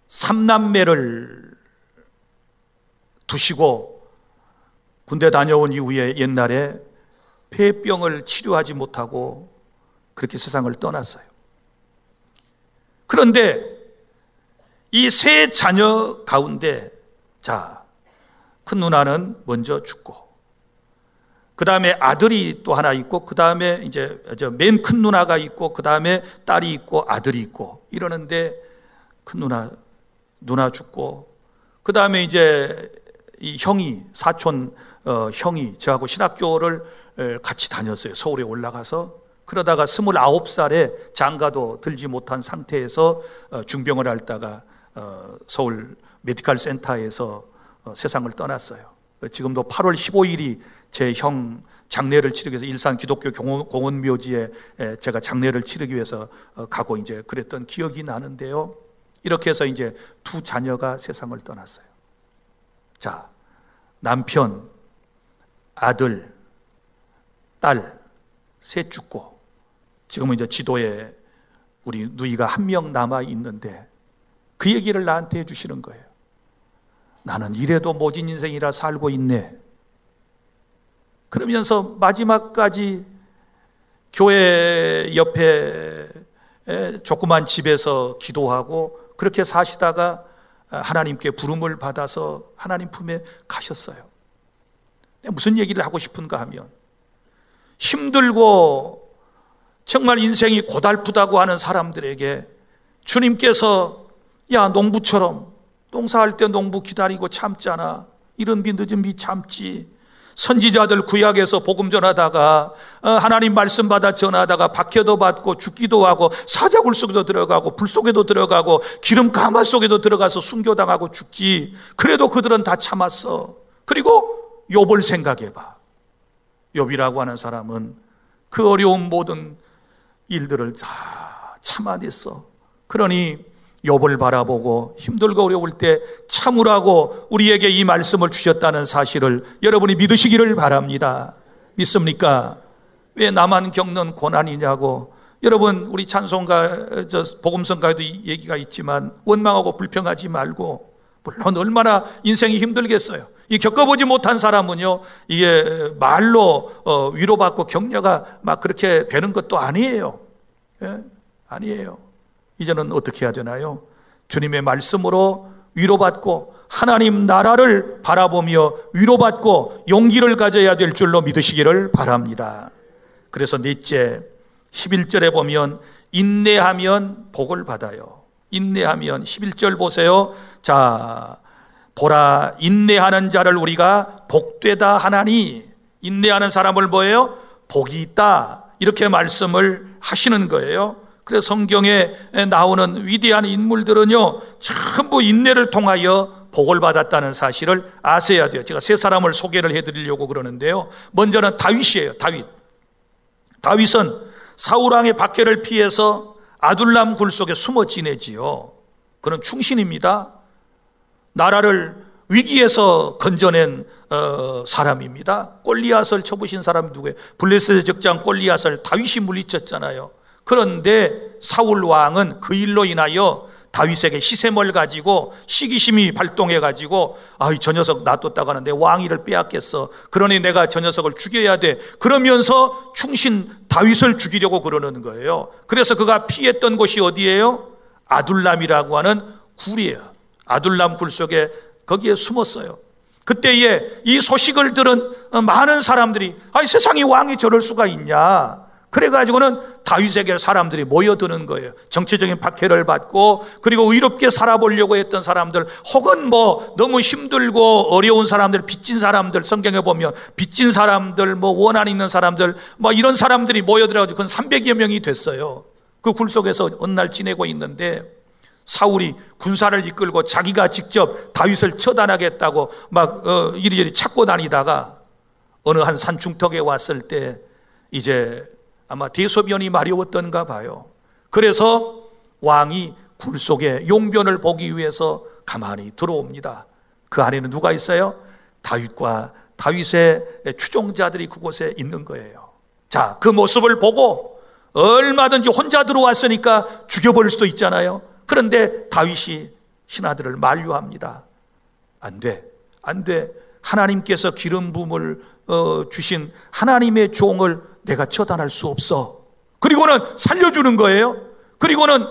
3남매를 두시고 군대 다녀온 이후에 옛날에 폐병을 치료하지 못하고 그렇게 세상을 떠났어요. 그런데 이 세 자녀 가운데, 자, 큰 누나는 먼저 죽고, 그 다음에 아들이 또 하나 있고, 그 다음에 이제 맨 큰 누나가 있고, 그 다음에 딸이 있고, 아들이 있고, 이러는데 큰 누나 죽고, 그 다음에 이제 이 형이, 사촌 형이 저하고 신학교를 같이 다녔어요. 서울에 올라가서. 그러다가 29살에 장가도 들지 못한 상태에서 중병을 앓다가 서울 메디컬 센터에서 세상을 떠났어요. 지금도 8월 15일이 제 형 장례를 치르기 위해서 일산 기독교 공원 묘지에 제가 장례를 치르기 위해서 가고 이제 그랬던 기억이 나는데요. 이렇게 해서 이제 두 자녀가 세상을 떠났어요. 자, 남편, 아들, 딸 셋 죽고, 지금은 이제 지도에 우리 누이가 한 명 남아 있는데 그 얘기를 나한테 해주시는 거예요. 나는 이래도 모진 인생이라 살고 있네. 그러면서 마지막까지 교회 옆에 조그만 집에서 기도하고 그렇게 사시다가 하나님께 부름을 받아서 하나님 품에 가셨어요. 무슨 얘기를 하고 싶은가 하면, 힘들고 정말 인생이 고달프다고 하는 사람들에게 주님께서, 야, 농부처럼 농사할 때 농부 기다리고 참잖아. 이른 비 늦은 비 참지. 선지자들 구약에서 복음 전하다가 하나님 말씀 받아 전하다가 박해도 받고 죽기도 하고 사자굴 속에도 들어가고 불 속에도 들어가고 기름 가마 속에도 들어가서 순교당하고 죽지. 그래도 그들은 다 참았어. 그리고 욥을 생각해봐. 욥이라고 하는 사람은 그 어려운 모든 일들을 다 참아냈어. 그러니 욥을 바라보고 힘들고 어려울 때 참으라고 우리에게 이 말씀을 주셨다는 사실을 여러분이 믿으시기를 바랍니다. 믿습니까? 왜 나만 겪는 고난이냐고. 여러분, 우리 찬송가, 복음성가에도 이 얘기가 있지만 원망하고 불평하지 말고, 물론 얼마나 인생이 힘들겠어요. 이 겪어보지 못한 사람은요, 이게 말로 위로받고 격려가 막 그렇게 되는 것도 아니에요. 예? 아니에요. 이제는 어떻게 해야 되나요? 주님의 말씀으로 위로받고 하나님 나라를 바라보며 위로받고 용기를 가져야 될 줄로 믿으시기를 바랍니다. 그래서 넷째, 11절에 보면 인내하면 복을 받아요. 인내하면, 11절 보세요. 자, 보라, 인내하는 자를 우리가 복되다 하나니. 인내하는 사람을 뭐예요? 복이 있다, 이렇게 말씀을 하시는 거예요. 그래서 성경에 나오는 위대한 인물들은요, 전부 인내를 통하여 복을 받았다는 사실을 아셔야 돼요. 제가 세 사람을 소개를 해드리려고 그러는데요. 먼저는 다윗이에요. 다윗은 사울왕의 박해를 피해서 아둘람 굴 속에 숨어 지내지요. 그는 충신입니다. 나라를 위기에서 건져낸 사람입니다. 골리앗을 쳐부신 사람이 누구예요? 블레셋의 적장 골리앗을 다윗이 물리쳤잖아요. 그런데 사울 왕은 그 일로 인하여 다윗에게 시샘을 가지고 시기심이 발동해가지고, 저 녀석 놔뒀다가는 내 왕위를 빼앗겠어. 그러니 내가 저 녀석을 죽여야 돼. 그러면서 충신 다윗을 죽이려고 그러는 거예요. 그래서 그가 피했던 곳이 어디예요? 아둘람이라고 하는 굴이에요. 아둘람 굴 속에 거기에 숨었어요. 그때에 이 소식을 들은 많은 사람들이, 세상에 왕이 저럴 수가 있냐. 그래가지고는 다윗에게 사람들이 모여드는 거예요. 정치적인 박해를 받고, 그리고 의롭게 살아보려고 했던 사람들, 혹은 뭐 너무 힘들고 어려운 사람들, 빚진 사람들, 성경에 보면 빚진 사람들, 뭐 원한 있는 사람들, 뭐 이런 사람들이 모여들어가지고 그건 300여 명이 됐어요. 그 굴 속에서 어느 날 지내고 있는데 사울이 군사를 이끌고 자기가 직접 다윗을 처단하겠다고 막 이리저리 찾고 다니다가 어느 한 산 중턱에 왔을 때 이제 아마 대소변이 마려웠던가 봐요. 그래서 왕이 굴 속에 용변을 보기 위해서 가만히 들어옵니다. 그 안에는 누가 있어요? 다윗과 다윗의 추종자들이 그곳에 있는 거예요. 자, 그 모습을 보고 얼마든지 혼자 들어왔으니까 죽여버릴 수도 있잖아요. 그런데 다윗이 신하들을 만류합니다. 안 돼, 안 돼. 하나님께서 기름 부음을 주신 하나님의 종을 내가 처단할 수 없어. 그리고는 살려주는 거예요. 그리고는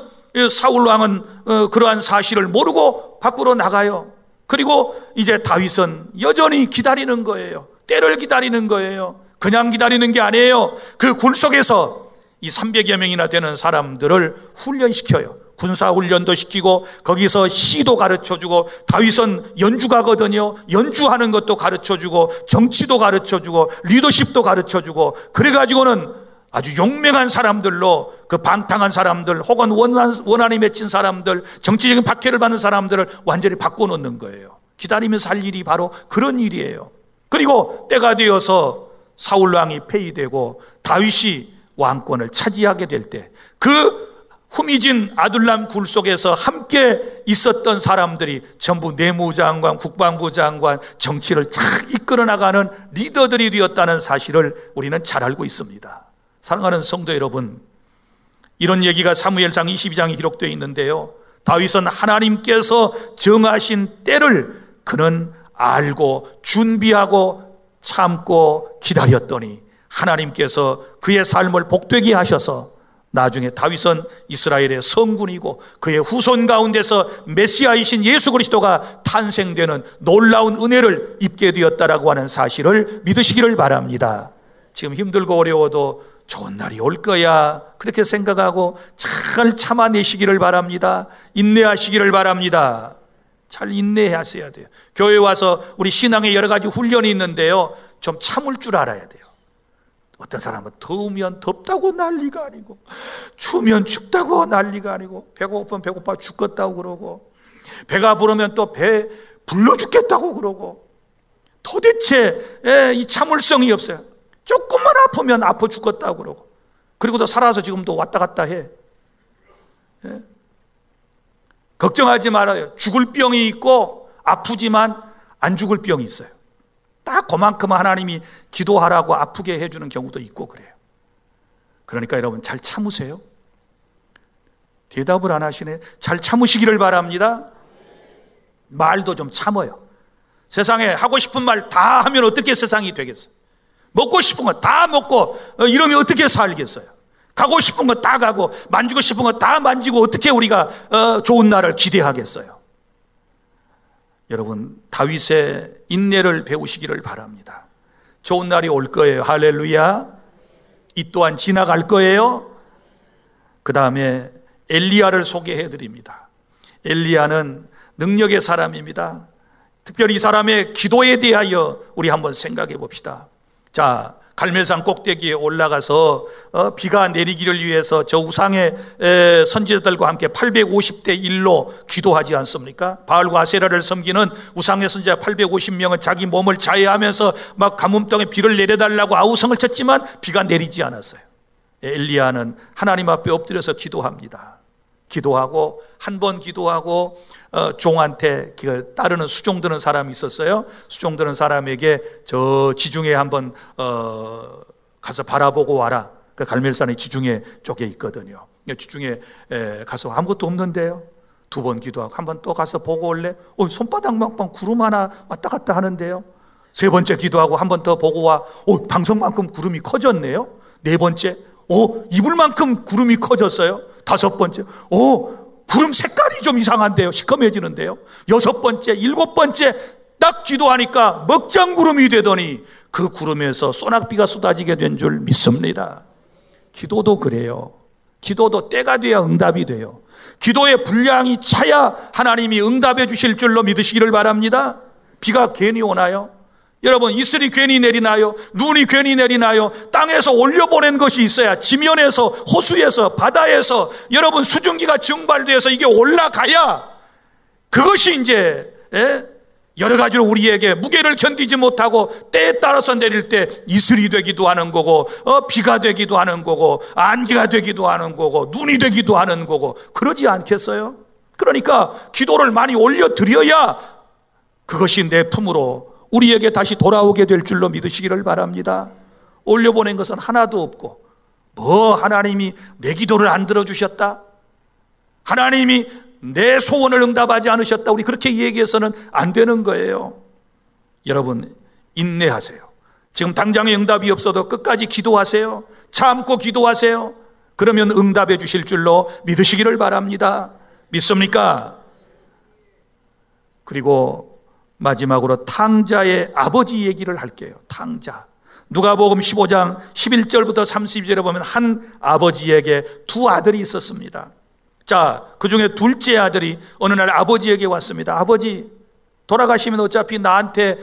사울 왕은 그러한 사실을 모르고 밖으로 나가요. 그리고 이제 다윗은 여전히 기다리는 거예요. 때를 기다리는 거예요. 그냥 기다리는 게 아니에요. 그 굴 속에서 이 300여 명이나 되는 사람들을 훈련시켜요. 군사훈련도 시키고 거기서 시도 가르쳐주고, 다윗은 연주가거든요. 연주하는 것도 가르쳐주고 정치도 가르쳐주고 리더십도 가르쳐주고, 그래가지고는 아주 용맹한 사람들로 그 방탕한 사람들 혹은 원한이 맺힌 사람들, 정치적인 박해를 받는 사람들을 완전히 바꿔놓는 거예요. 기다리면서 할 일이 바로 그런 일이에요. 그리고 때가 되어서 사울왕이 폐위되고 다윗이 왕권을 차지하게 될 때, 그 후미진 아둘람 굴 속에서 함께 있었던 사람들이 전부 내무장관, 국방부 장관, 정치를 다 이끌어 나가는 리더들이 되었다는 사실을 우리는 잘 알고 있습니다. 사랑하는 성도 여러분, 이런 얘기가 사무엘상 22장에 기록되어 있는데요, 다윗은 하나님께서 정하신 때를 그는 알고 준비하고 참고 기다렸더니 하나님께서 그의 삶을 복되게 하셔서 나중에 다윗은 이스라엘의 성군이고 그의 후손 가운데서 메시아이신 예수 그리스도가 탄생되는 놀라운 은혜를 입게 되었다라고 하는 사실을 믿으시기를 바랍니다. 지금 힘들고 어려워도 좋은 날이 올 거야, 그렇게 생각하고 잘 참아내시기를 바랍니다. 인내하시기를 바랍니다. 잘 인내하셔야 돼요. 교회 와서 우리 신앙에 여러 가지 훈련이 있는데요, 좀 참을 줄 알아야 돼요. 어떤 사람은 더우면 덥다고 난리가 아니고, 추우면 춥다고 난리가 아니고, 배고프면 배고파 죽겠다고 그러고, 배가 부르면 또 배 불러 죽겠다고 그러고, 도대체 이 참을성이 없어요. 조금만 아프면 아파 죽겠다고 그러고, 그리고도 살아서 지금도 왔다 갔다 해. 걱정하지 말아요. 죽을 병이 있고 아프지만 안 죽을 병이 있어요. 딱 그만큼 하나님이 기도하라고 아프게 해주는 경우도 있고 그래요. 그러니까 여러분 잘 참으세요. 대답을 안 하시네. 잘 참으시기를 바랍니다. 말도 좀 참아요. 세상에 하고 싶은 말 다 하면 어떻게 세상이 되겠어요? 먹고 싶은 거 다 먹고 이러면 어떻게 살겠어요? 가고 싶은 거 다 가고 만지고 싶은 거 다 만지고 어떻게 우리가 좋은 날을 기대하겠어요? 여러분, 다윗의 인내를 배우시기를 바랍니다. 좋은 날이 올 거예요. 할렐루야. 이 또한 지나갈 거예요. 그 다음에 엘리야를 소개해 드립니다. 엘리야는 능력의 사람입니다. 특별히 이 사람의 기도에 대하여 우리 한번 생각해 봅시다. 자, 갈멜산 꼭대기에 올라가서 비가 내리기를 위해서 저 우상의 선지자들과 함께 850대 1로 기도하지 않습니까? 바알과 아세라를 섬기는 우상의 선지자 850명은 자기 몸을 자해하면서 막 가뭄덩에 비를 내려달라고 아우성을 쳤지만 비가 내리지 않았어요. 엘리야는 하나님 앞에 엎드려서 기도합니다. 기도하고 한 번 기도하고 종한테 따르는 수종드는 사람이 있었어요. 수종드는 사람에게 저 지중해 한번 가서 바라보고 와라. 그 갈멜산의 지중해 쪽에 있거든요. 지중해 가서 아무것도 없는데요. 두 번 기도하고 한 번 또 가서 보고 올래? 손바닥만큼 구름 하나 왔다 갔다 하는데요. 세 번째 기도하고 한 번 더 보고 와. 방석만큼 구름이 커졌네요. 네 번째, 이불만큼 구름이 커졌어요. 다섯 번째, 구름 색깔이 좀 이상한데요. 시커매지는데요. 여섯 번째, 일곱 번째 딱 기도하니까 먹장구름이 되더니 그 구름에서 소낙비가 쏟아지게 된 줄 믿습니다. 기도도 그래요. 기도도 때가 돼야 응답이 돼요. 기도의 분량이 차야 하나님이 응답해 주실 줄로 믿으시기를 바랍니다. 비가 괜히 오나요? 여러분, 이슬이 괜히 내리나요? 눈이 괜히 내리나요? 땅에서 올려보낸 것이 있어야, 지면에서, 호수에서, 바다에서, 여러분 수증기가 증발돼서 이게 올라가야 그것이 이제 여러 가지로 우리에게 무게를 견디지 못하고 때에 따라서 내릴 때 이슬이 되기도 하는 거고, 비가 되기도 하는 거고, 안개가 되기도 하는 거고, 눈이 되기도 하는 거고, 그러지 않겠어요? 그러니까 기도를 많이 올려드려야 그것이 내 품으로 우리에게 다시 돌아오게 될 줄로 믿으시기를 바랍니다. 올려보낸 것은 하나도 없고, 하나님이 내 기도를 안 들어주셨다? 하나님이 내 소원을 응답하지 않으셨다? 우리 그렇게 얘기해서는 안 되는 거예요. 여러분, 인내하세요. 지금 당장의 응답이 없어도 끝까지 기도하세요. 참고 기도하세요. 그러면 응답해 주실 줄로 믿으시기를 바랍니다. 믿습니까? 그리고 마지막으로 탕자의 아버지 얘기를 할게요. 탕자. 누가복음 15장 11절부터 32절에 보면 한 아버지에게 두 아들이 있었습니다. 자, 그 중에 둘째 아들이 어느 날 아버지에게 왔습니다. 아버지, 돌아가시면 어차피 나한테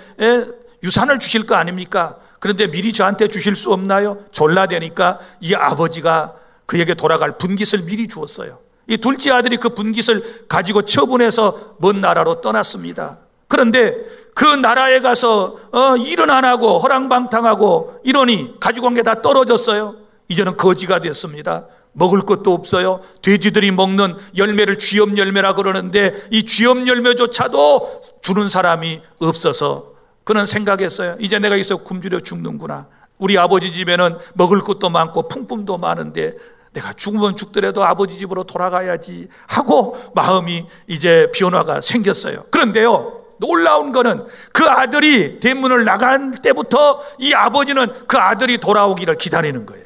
유산을 주실 거 아닙니까? 그런데 미리 저한테 주실 수 없나요? 졸라대니까 이 아버지가 그에게 돌아갈 분깃을 미리 주었어요. 이 둘째 아들이 그 분깃을 가지고 처분해서 먼 나라로 떠났습니다. 그런데 그 나라에 가서 일은 안 하고 허랑방탕하고 이러니 가지고 온 게 다 떨어졌어요. 이제는 거지가 됐습니다. 먹을 것도 없어요. 돼지들이 먹는 열매를 쥐염 열매라 그러는데 이 쥐염 열매조차도 주는 사람이 없어서 그는 생각했어요. 이제 내가 여기서 굶주려 죽는구나. 우리 아버지 집에는 먹을 것도 많고 품품도 많은데 내가 죽으면 죽더라도 아버지 집으로 돌아가야지 하고 마음이 이제 변화가 생겼어요. 그런데요, 놀라운 거는 그 아들이 대문을 나간 때부터 이 아버지는 그 아들이 돌아오기를 기다리는 거예요.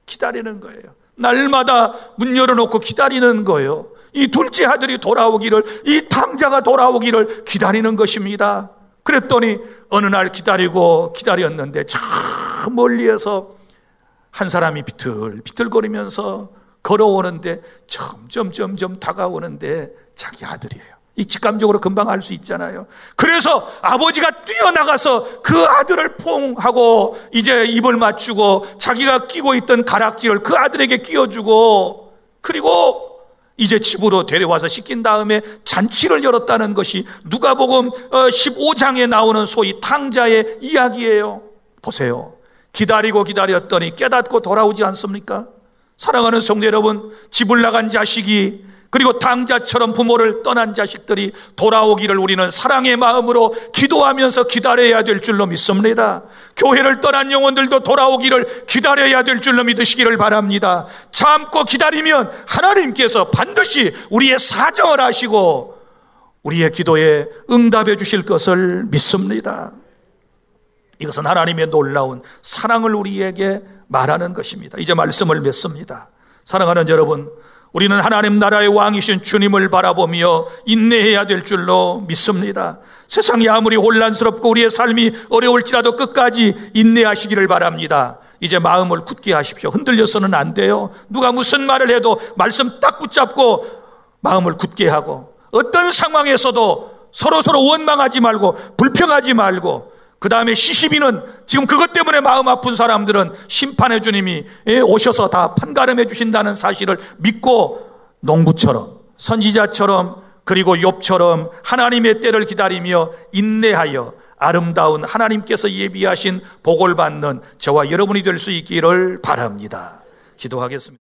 기다리는 거예요. 날마다 문 열어놓고 기다리는 거예요. 이 둘째 아들이 돌아오기를, 이 탕자가 돌아오기를 기다리는 것입니다. 그랬더니 어느 날 기다리고 기다렸는데 저 멀리에서 한 사람이 비틀거리면서 걸어오는데 점점 다가오는데 자기 아들이에요. 이 직감적으로 금방 알 수 있잖아요. 그래서 아버지가 뛰어나가서 그 아들을 퐁 하고 이제 입을 맞추고 자기가 끼고 있던 가락지를 그 아들에게 끼워주고, 그리고 이제 집으로 데려와서 씻긴 다음에 잔치를 열었다는 것이 누가복음 15장에 나오는 소위 탕자의 이야기예요. 보세요. 기다리고 기다렸더니 깨닫고 돌아오지 않습니까? 사랑하는 성도 여러분, 집을 나간 자식이, 그리고 탕자처럼 부모를 떠난 자식들이 돌아오기를 우리는 사랑의 마음으로 기도하면서 기다려야 될 줄로 믿습니다. 교회를 떠난 영혼들도 돌아오기를 기다려야 될 줄로 믿으시기를 바랍니다. 참고 기다리면 하나님께서 반드시 우리의 사정을 하시고 우리의 기도에 응답해 주실 것을 믿습니다. 이것은 하나님의 놀라운 사랑을 우리에게 말하는 것입니다. 이제 말씀을 맺습니다. 사랑하는 여러분, 우리는 하나님 나라의 왕이신 주님을 바라보며 인내해야 될 줄로 믿습니다. 세상이 아무리 혼란스럽고 우리의 삶이 어려울지라도 끝까지 인내하시기를 바랍니다. 이제 마음을 굳게 하십시오. 흔들려서는 안 돼요. 누가 무슨 말을 해도 말씀 딱 붙잡고 마음을 굳게 하고, 어떤 상황에서도 서로 원망하지 말고 불평하지 말고, 그 다음에 시시비는 지금 그것 때문에 마음 아픈 사람들은 심판의 주님이 오셔서 다 판가름해 주신다는 사실을 믿고 농부처럼, 선지자처럼, 그리고 욥처럼 하나님의 때를 기다리며 인내하여 아름다운 하나님께서 예비하신 복을 받는 저와 여러분이 될 수 있기를 바랍니다. 기도하겠습니다.